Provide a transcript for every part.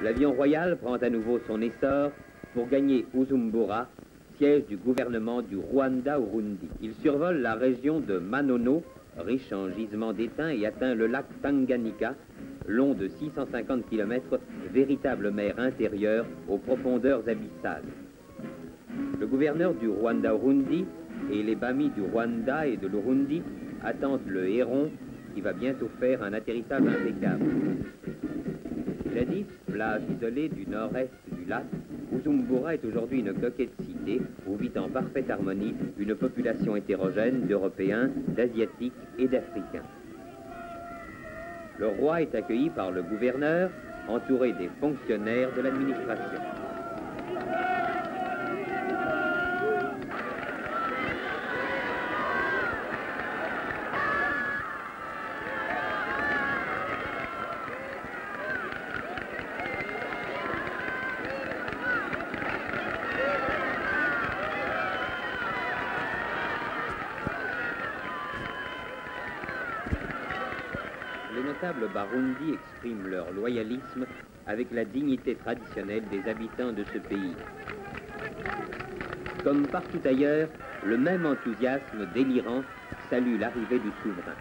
L'avion royal prend à nouveau son essor pour gagner Bujumbura, siège du gouvernement du Rwanda-Urundi. Il survole la région de Manono, riche en gisements d'étain, et atteint le lac Tanganyika, long de 650 km, véritable mer intérieure aux profondeurs abyssales. Le gouverneur du Rwanda-Urundi et les Bami du Rwanda et de l'Urundi attendent le Héron qui va bientôt faire un atterrissage impeccable. Jadis, plage isolée du nord-est du lac, Bujumbura est aujourd'hui une coquette cité où vit en parfaite harmonie une population hétérogène d'Européens, d'Asiatiques et d'Africains. Le roi est accueilli par le gouverneur, entouré des fonctionnaires de l'administration. Les notables Barundi expriment leur loyalisme avec la dignité traditionnelle des habitants de ce pays. Comme partout ailleurs, le même enthousiasme délirant salue l'arrivée du souverain.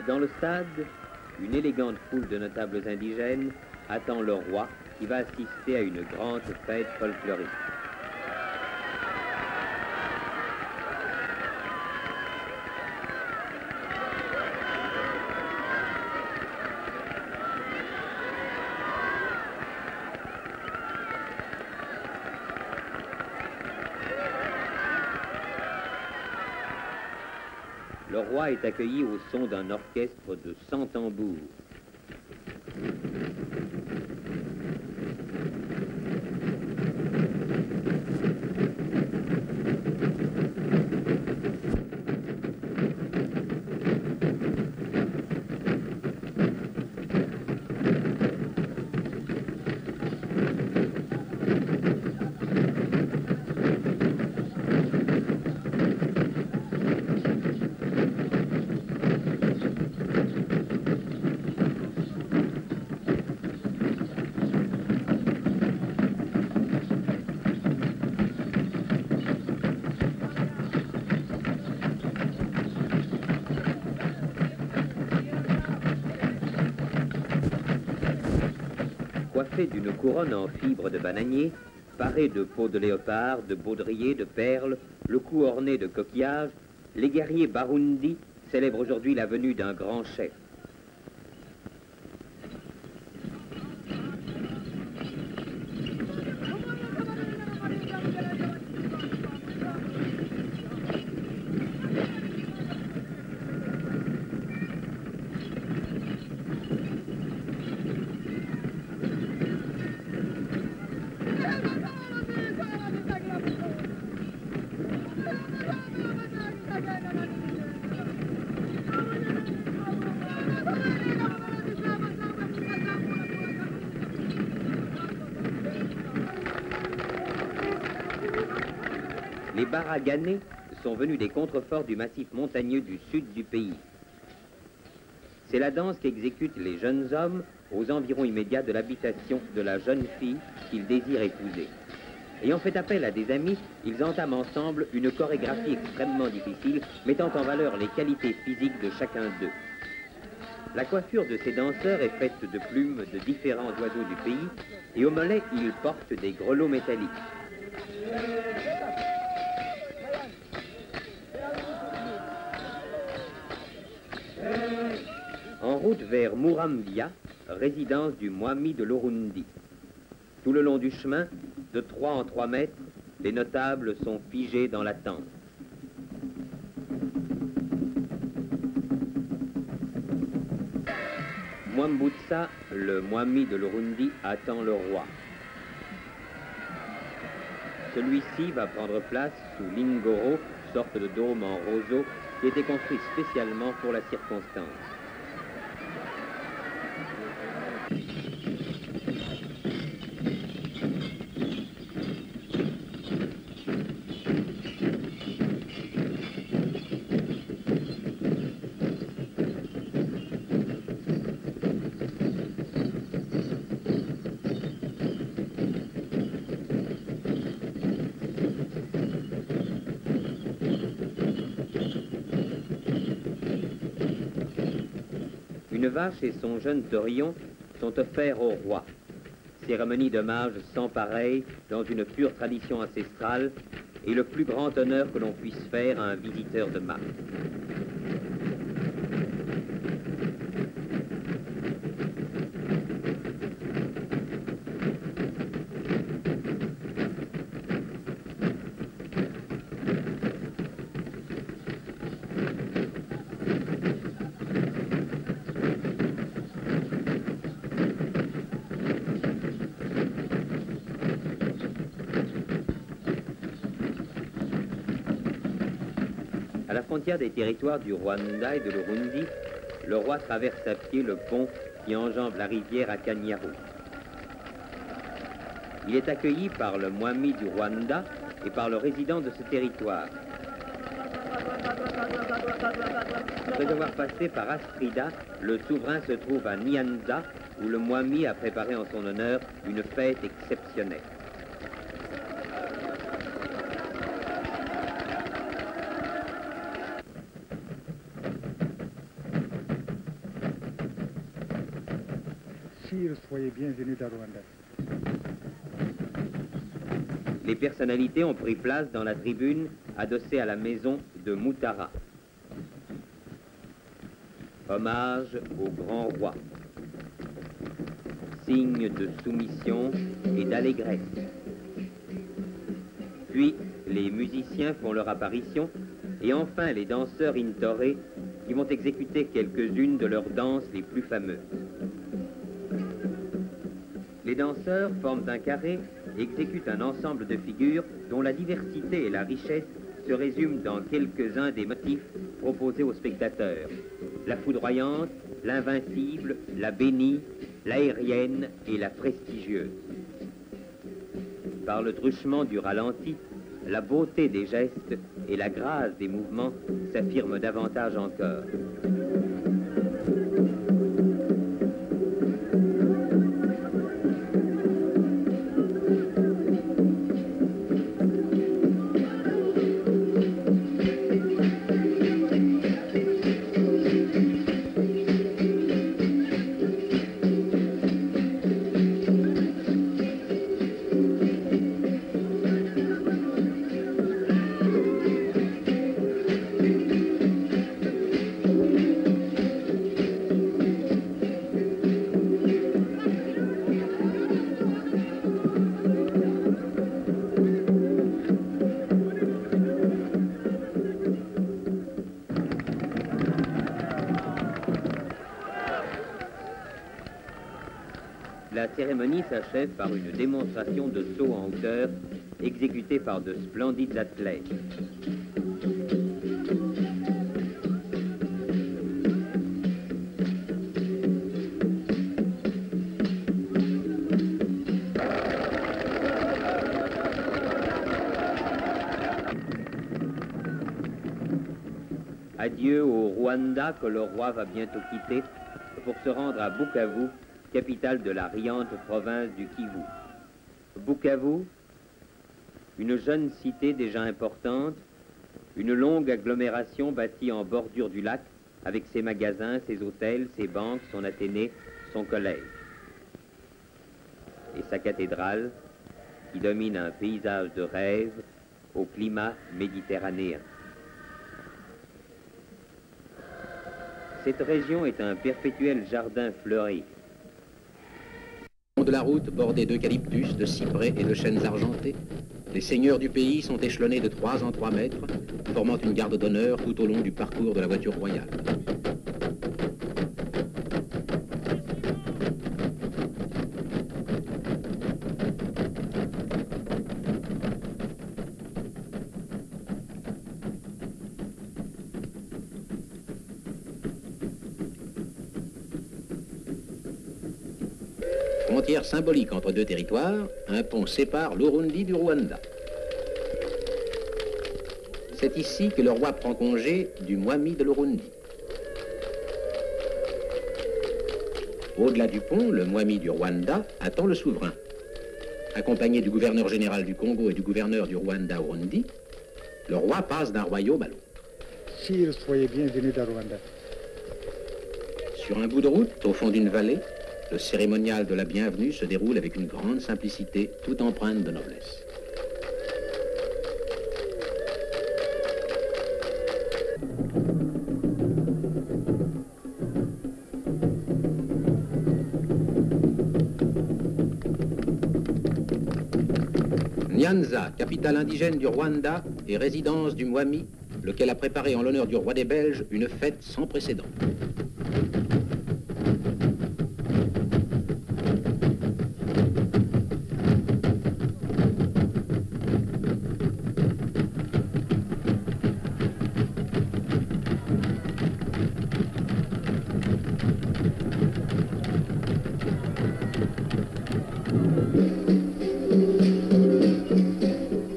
Dans le stade, une élégante foule de notables indigènes attend le roi qui va assister à une grande fête folklorique. Le roi est accueilli au son d'un orchestre de 100 tambours. Coiffé d'une couronne en fibres de bananier, paré de peaux de léopard, de baudrier, de perles, le cou orné de coquillages, les guerriers Barundi célèbrent aujourd'hui la venue d'un grand chef. Les Baraganais sont venus des contreforts du massif montagneux du sud du pays. C'est la danse qu'exécutent les jeunes hommes aux environs immédiats de l'habitation de la jeune fille qu'ils désirent épouser. Ayant fait appel à des amis, ils entament ensemble une chorégraphie extrêmement difficile, mettant en valeur les qualités physiques de chacun d'eux. La coiffure de ces danseurs est faite de plumes de différents oiseaux du pays, et au mollet, ils portent des grelots métalliques. En route vers Murambia, résidence du Mwami de l'Urundi. Tout le long du chemin, de 3 en 3 mètres, les notables sont figés dans l'attente. Mwambutsa, le Mwami de l'Urundi, attend le roi. Celui-ci va prendre place sous Lingoro sorte de dôme en roseau qui était construit spécialement pour la circonstance. Une vache et son jeune taurillon sont offerts au roi. Cérémonie d'hommage sans pareil dans une pure tradition ancestrale et le plus grand honneur que l'on puisse faire à un visiteur de Mars. À la frontière des territoires du Rwanda et de l'Urundi, le roi traverse à pied le pont qui enjambe la rivière Akanyaru. Il est accueilli par le Mwami du Rwanda et par le résident de ce territoire. Après avoir passé par Astrida, le souverain se trouve à Nyanza, où le Mwami a préparé en son honneur une fête exceptionnelle. Soyez bienvenus dans Rwanda. Les personnalités ont pris place dans la tribune adossée à la maison de Mutara. Hommage au grand roi. Signe de soumission et d'allégresse. Puis, les musiciens font leur apparition et enfin les danseurs Intore qui vont exécuter quelques-unes de leurs danses les plus fameuses. Les danseurs forment un carré et exécutent un ensemble de figures dont la diversité et la richesse se résument dans quelques-uns des motifs proposés aux spectateurs. La foudroyante, l'invincible, la bénie, l'aérienne et la prestigieuse. Par le truchement du ralenti, la beauté des gestes et la grâce des mouvements s'affirment davantage encore. La cérémonie s'achève par une démonstration de saut en hauteur exécutée par de splendides athlètes. Adieu au Rwanda que le roi va bientôt quitter pour se rendre à Bukavu, capitale de la riante province du Kivu. Bukavu, une jeune cité déjà importante, une longue agglomération bâtie en bordure du lac, avec ses magasins, ses hôtels, ses banques, son athénée, son collège. Et sa cathédrale, qui domine un paysage de rêve au climat méditerranéen. Cette région est un perpétuel jardin fleuri. De la route, bordée d'eucalyptus, de cyprès et de chênes argentés, les seigneurs du pays sont échelonnés de 3 en 3 mètres, formant une garde d'honneur tout au long du parcours de la voiture royale. frontière symbolique entre deux territoires, un pont sépare l'Urundi du Rwanda. C'est ici que le roi prend congé du Mwami de l'Urundi. Au-delà du pont, le Mwami du Rwanda attend le souverain. Accompagné du gouverneur général du Congo et du gouverneur du Rwanda-Urundi, le roi passe d'un royaume à l'autre. Sire, soyez bienvenue dans Rwanda. Sur un bout de route, au fond d'une vallée, le cérémonial de la bienvenue se déroule avec une grande simplicité, tout empreinte de noblesse. Nyanza, capitale indigène du Rwanda et résidence du Mwami, lequel a préparé en l'honneur du roi des Belges une fête sans précédent.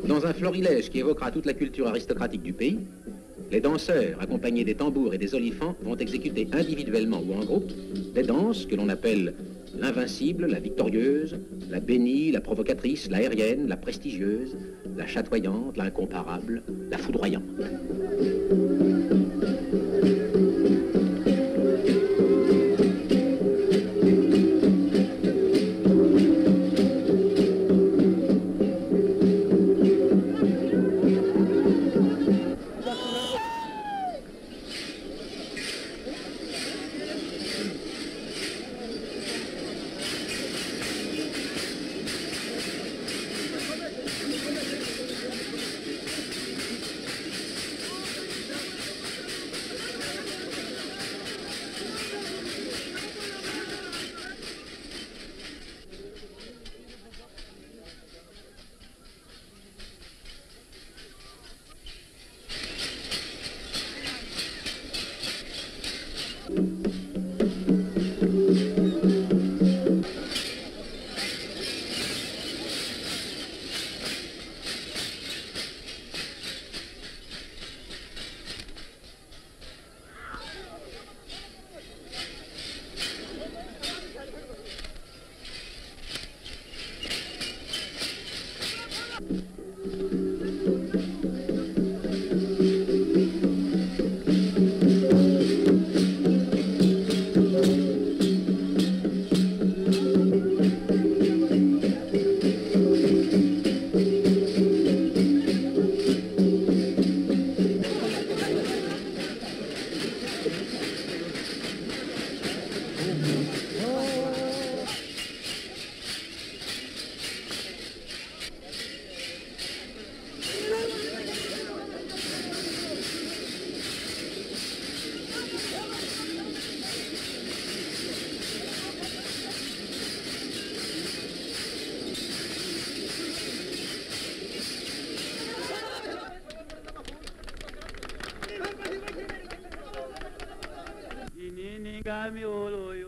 Dans un florilège qui évoquera toute la culture aristocratique du pays, les danseurs, accompagnés des tambours et des olifants, vont exécuter individuellement ou en groupe des danses que l'on appelle l'invincible, la victorieuse, la bénie, la provocatrice, l'aérienne, la prestigieuse, la chatoyante, l'incomparable, la foudroyante.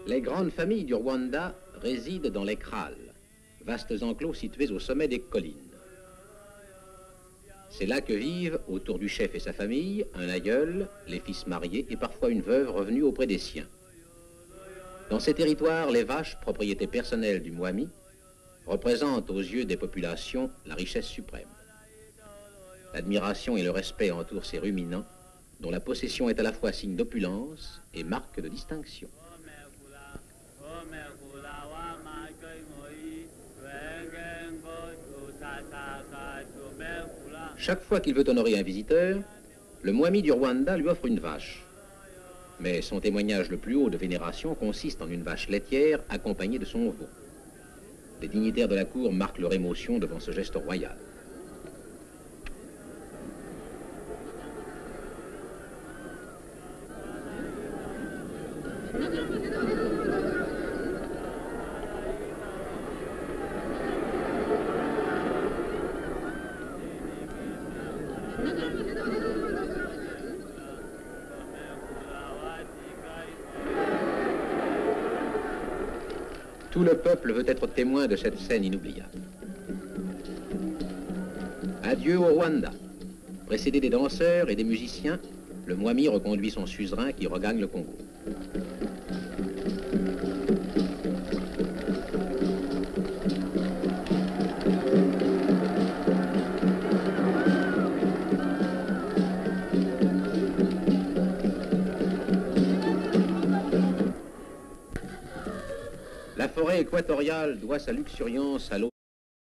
Les grandes familles du Rwanda résident dans les krals, vastes enclos situés au sommet des collines. C'est là que vivent, autour du chef et sa famille, un aïeul, les fils mariés et parfois une veuve revenue auprès des siens. Dans ces territoires, les vaches, propriété personnelle du Mwami, représentent aux yeux des populations la richesse suprême. L'admiration et le respect entourent ces ruminants, dont la possession est à la fois signe d'opulence et marque de distinction. Chaque fois qu'il veut honorer un visiteur, le Mwami du Rwanda lui offre une vache. Mais son témoignage le plus haut de vénération consiste en une vache laitière accompagnée de son veau. Les dignitaires de la cour marquent leur émotion devant ce geste royal. Tout le peuple veut être témoin de cette scène inoubliable. Adieu au Rwanda. Précédé des danseurs et des musiciens, le Mwami reconduit son suzerain qui regagne le Congo. La forêt équatoriale doit sa luxuriance à l'eau.